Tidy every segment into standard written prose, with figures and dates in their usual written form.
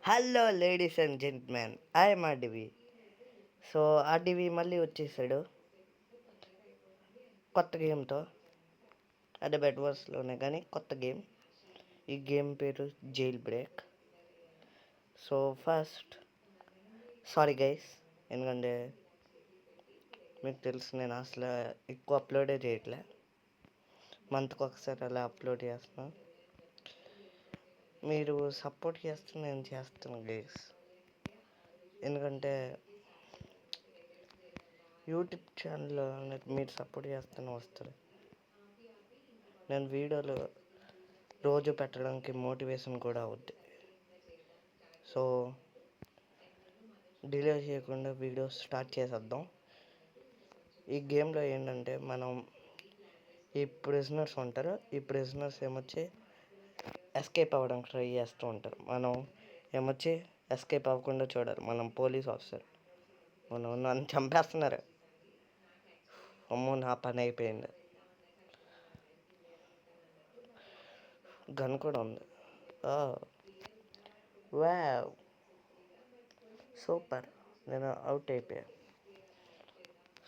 Hello ladies and gentlemen, I'm RDV. So RDV మళ్ళీ వచ్చేసాడు కొత్త గేమ్తో. అదే బెడ్ వార్స్లోనే కానీ కొత్త గేమ్. ఈ గేమ్ పేరు jail break. So first sorry guys, ఎందుకంటే మీకు తెలుసు నేను అసలు ఎక్కువ అప్లోడే చేయట్లే. మంత్కి ఒకసారి అలా అప్లోడ్ చేస్తున్నాను. మీరు సపోర్ట్ చేస్తే నేను చేస్తాను గైస్. ఎందుకంటే యూట్యూబ్ ఛానల్లో మీరు సపోర్ట్ చేస్తూనే వస్తుంది. నేను వీడియోలు రోజు పెట్టడానికి మోటివేషన్ కూడా అవుద్ది. సో డిలే చేయకుండా వీడియో స్టార్ట్ చేసేద్దాం. ఈ గేమ్లో ఏంటంటే మనం ఈ ప్రిజనర్స్ ఉంటారు. ఈ ప్రిజనర్స్ ఏమొచ్చి ఎస్కేప్ అవ్వడానికి ట్రై చేస్తూ ఉంటారు. మనం ఏమొచ్చి ఎస్కేప్ అవ్వకుండా చూడాలి. మనం పోలీస్ ఆఫీసర్, మనం నన్ను చంపేస్తున్నారు. అమ్మో, నా పని అయిపోయింది. గన్ కూడా ఉంది. Wow, super. నేను అవుట్ అయిపోయా.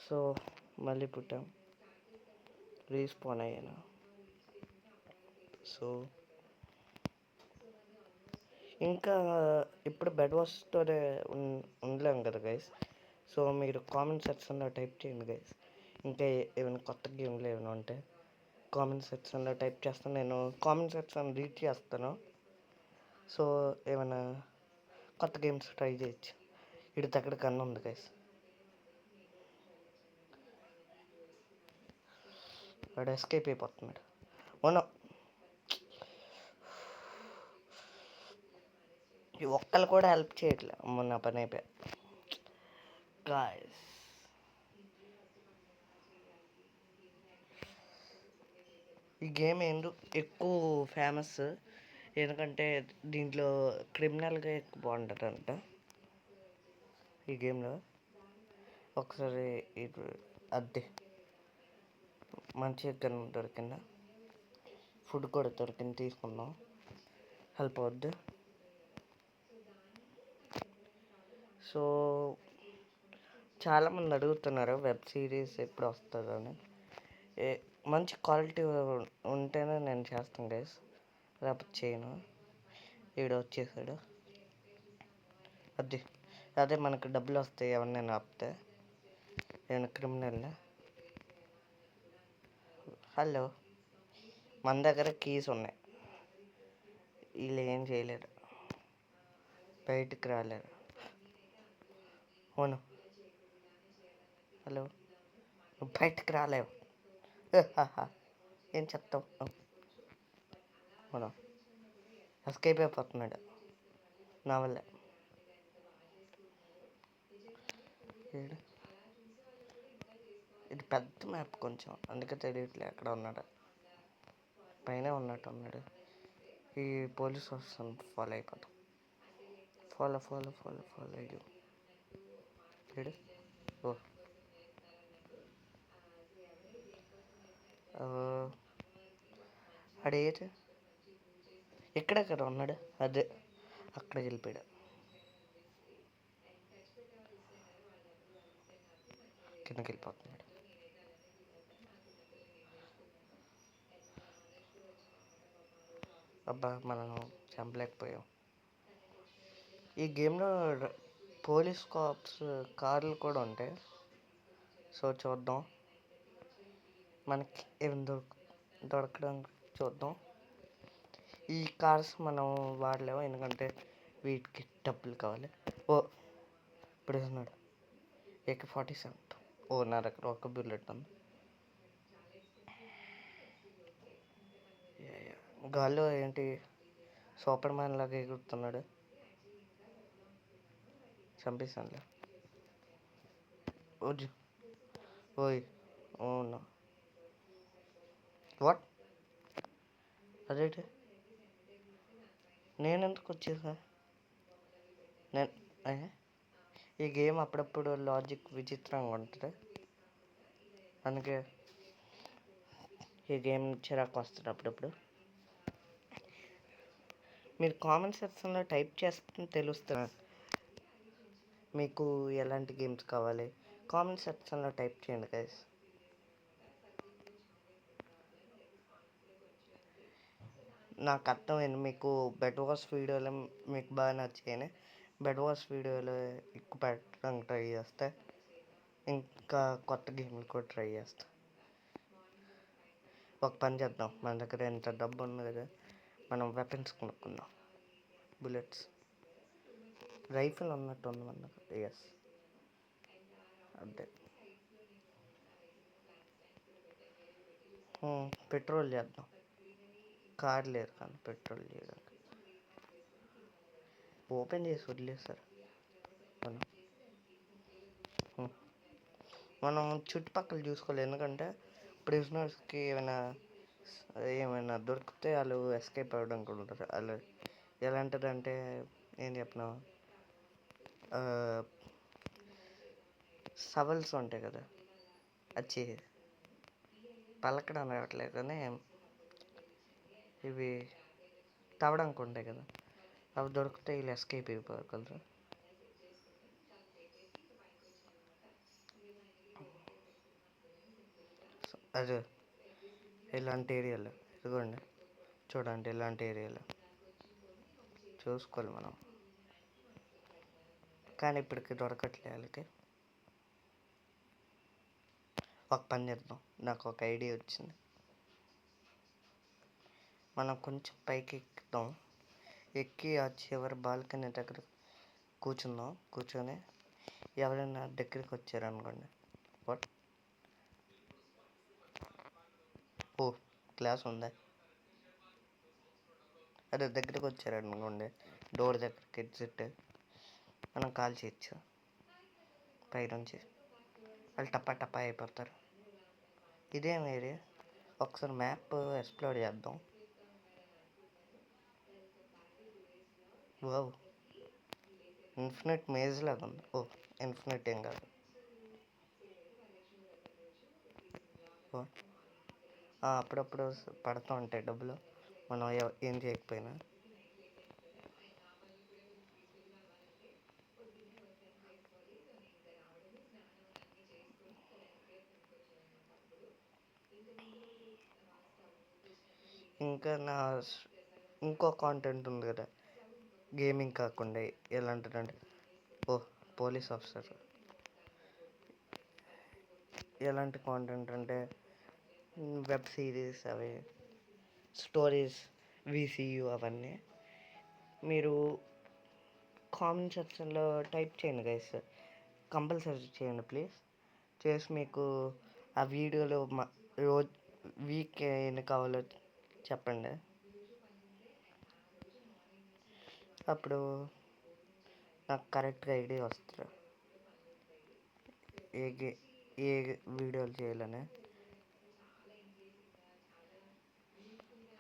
సో మళ్ళీ పుట్టాం, రీస్పాన్ అయ్యాను. సో ఇంకా ఇప్పుడు బెడ్ వాష్తోనే ఉండలేము కదా గైస్. సో మీరు కామెంట్ సెక్షన్లో టైప్ చేయండి గైస్. ఇంకా ఏమైనా కొత్త గేమ్లు ఏమైనా ఉంటే కామెంట్ సెక్షన్లో టైప్ చేస్తాను. నేను కామెంట్ సెక్షన్ రీడ్ చేస్తాను. సో ఏమైనా కొత్త గేమ్స్ ట్రై చేయొచ్చు. ఇటు దగ్గర కన్ను ఉంది గైస్. వాడు ఎస్కేప్ అయిపోతున్నాడు. అవును, ఈ ఒక్కళ్ళు కూడా హెల్ప్ చేయట్లే. అమ్మ, నా పని అయిపోయా గాయస్. ఈ గేమ్ ఎందుకు ఎక్కువ ఫేమస్, ఎందుకంటే దీంట్లో క్రిమినల్గా ఎక్కువ బాగుంటుందంట ఈ గేమ్లో. ఒకసారి అద్దె మంచిగా గన్ దొరికిందా, ఫుడ్ కూడా దొరికింది, తీసుకుందాం. హెల్ప్ అవుద్ది. సో చాలామంది అడుగుతున్నారు వెబ్ సిరీస్ ఎప్పుడు వస్తుందని. మంచి క్వాలిటీ ఉంటేనే నేను చేస్తాను గైస్, లేకపోతే చేయను. వీడు వచ్చేసాడు. అదే మనకు డబ్బులు వస్తాయి ఎవరినైనా ఆపితే. నేను క్రిమినల్. హలో, మన దగ్గర కీస్ ఉన్నాయి. వీళ్ళు ఏం చేయలేరు, బయటికి రాలేరు. అవును, హలో, నువ్వు బయటికి రాలేవు. ఏం చెప్తావు? అవును, ఎస్కేప్ అయిపోతున్నాడు నా వల్లే. ఇది పెద్ద మ్యాప్ కొంచెం, అందుకే తెలియట్లే ఎక్కడ ఉన్నాడు. పైన ఉన్నట్టు ఉన్నాడు. ఈ పోలీస్ ఆఫీసర్ ఫాలో అయిపోతాం. ఫాలో ఫాలో ఫాలో ఫాలో అయ్యో. ఓ అడేది ఎక్కడెక్కడ ఉన్నాడు? అదే అక్కడికి వెళ్ళిపోయాడు. కిందకి వెళ్ళిపోతున్నాడు. అబ్బా, మనం చంపలేకపోయాం. ఈ గేమ్లో పోలీస్ కాప్స్ కార్లు కూడా ఉంటాయి. సో చూద్దాం, మనకి ఏం దొరకడం చూద్దాం. ఈ కార్స్ మనం వాడలేము, ఎందుకంటే వీటికి డబ్బులు కావాలి. ఓ ఇప్పుడు ఉన్నాడు AK-47. ఓ, నా దగ్గర ఒక బుల్లెట్ ఉంది. గాల్లో ఏంటి సూపర్ మ్యాన్ లాగా ఎగురుతున్నాడు. చంపేశానులే. ఓయ్, అవునా? వాట్? అదేంటి, నేను ఎందుకు వచ్చేసా? ఈ గేమ్ అప్పుడప్పుడు లాజిక్ విచిత్రంగా ఉంటుంది, అందుకే ఈ గేమ్ చిరాకు వస్తుంది అప్పుడప్పుడు. మీరు కామెంట్ సెక్షన్లో టైప్ చేస్తే తెలుస్తుంది మీకు ఎలాంటి గేమ్స్ కావాలి. కామెంట్ సెక్షన్లో టైప్ చేయండి గైస్. నాకు అర్థమైంది మీకు బెడ్ వాష్ వీడియోలు మీకు బాగా నచ్చాయని. బెడ్ వాష్ వీడియోలు ఎక్కువ పెట్టడానికి ట్రై చేస్తే ఇంకా కొత్త గేమ్లు కూడా ట్రై చేస్తా. ఒక పని చేద్దాం, మన దగ్గర ఎంత డబ్బు ఉంది కదా, మనం వెపన్స్ కొనుక్కుందాం. బుల్లెట్స్, రైఫిల్ ఉన్నట్టు ఉంది మన దగ్గర. ఎస్, అదే. పెట్రోల్ చేద్దాం. కార్ లేదు కానీ పెట్రోల్ చేయడానికి. ఓపెన్ చేసి వదిలేస్తారు మనం చుట్టుపక్కల చూసుకోవాలి. ఎందుకంటే ప్రిజనర్స్కి ఏమైనా దొరికితే వాళ్ళు ఎస్కేప్ అవ్వడానికి ఉంటారు. వాళ్ళు ఎలాంటిదంటే ఏం చెప్పిన సవల్స్ ఉంటాయి కదా, వచ్చి పలకడం రావట్లేదు కానీ ఇవి తవ్వడానికి ఉంటాయి కదా, అవి దొరికితే వీళ్ళు ఎస్కేప్ అయిపోగలరు. అదే ఇలాంటి ఏరియాలో ఇదిగోండి, చూడండి ఇలాంటి ఏరియాలో చూసుకోవాలి మనం. కానీ ఇప్పటికి దొరకట్లే వాళ్ళకి. ఒక పని చేద్దాం, నాకు ఒక ఐడియా వచ్చింది. మనం కొంచెం పైకి ఎక్కుదాం, ఎక్కి ఆ చివరి బాల్కనీ దగ్గర కూర్చొని ఎవరైనా దగ్గరికి వచ్చారనుకోండి, వాట్ ఓ క్లాస్ ఉందా, అదే దగ్గరికి వచ్చారనుకోండి, డోర్ దగ్గరికి ఎగ్జిట్ మనం కాల్ చేయొచ్చు పైనుంచి. వాళ్ళు టప్పా అయిపోతారు. ఇదేం ఏరియా, ఒకసారి మ్యాప్ ఎక్స్ప్లోర్ చేద్దాం. వావ్, ఇన్ఫినిట్ మేజ్ లాగా ఉంది. ఓ ఇన్ఫినిట్ ఏం కాదు. అప్పుడప్పుడు పడుతూ ఉంటాయి డబ్బులు, మనం ఏం చేయకపోయినా. ఇంకా ఇంకో కాంటెంట్ ఉంది కదా గేమింగ్ కాకుండా, ఎలాంటిదంటే పోలీస్ ఆఫీసర్. ఎలాంటి కాంటెంట్ అంటే వెబ్ సిరీస్, అవి స్టోరీస్, VCU అవన్నీ మీరు కామెంట్ సెక్షన్లో టైప్ చేయండి గైస్, కంపల్సరీ చేయండి ప్లీజ్. చేసి మీకు ఆ వీడియోలో రోజు వీక్ ఎన్ని కావాలో చెప్పండి. అప్పుడు నాకు కరెక్ట్గా ఐడియా వస్తుంది ఏ వీడియోలు చేయాలని.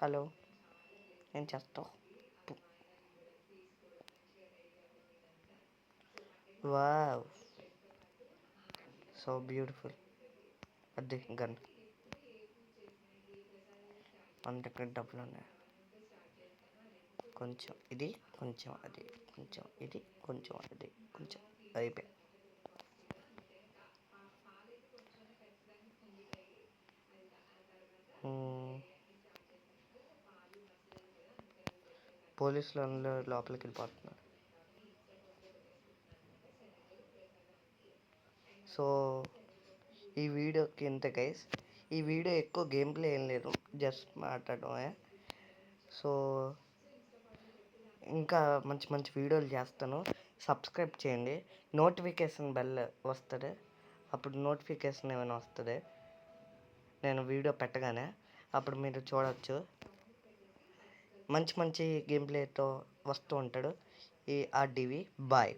హలో, ఏం చేస్తావు? Wow, so beautiful. అది గన్, మన దగ్గర డబ్బులు ఉన్నాయి. కొంచెం ఇది, కొంచెం అది, కొంచెం ఇది, కొంచెం అది, కొంచెం అయిపోయి. పోలీసులు అందరూ లోపలికి వెళ్ళిపోతున్నారు. సో ఈ వీడియోకి ఇంత గైస్. ఈ వీడియో ఎక్కువ గేమ్ ప్లే ఏం లేదు, జస్ట్ మాట్లాడటమే. సో ఇంకా మంచి మంచి వీడియోలు చేస్తాను, సబ్స్క్రైబ్ చేయండి. నోటిఫికేషన్ బెల్ వస్తుంది, అప్పుడు నోటిఫికేషన్ ఏమైనా వస్తుంది నేను వీడియో పెట్టగానే, అప్పుడు మీరు చూడవచ్చు. మంచి మంచి గేమ్ ప్లేతో వస్తూ ఉంటాడు ఈ RDV. బాయ్.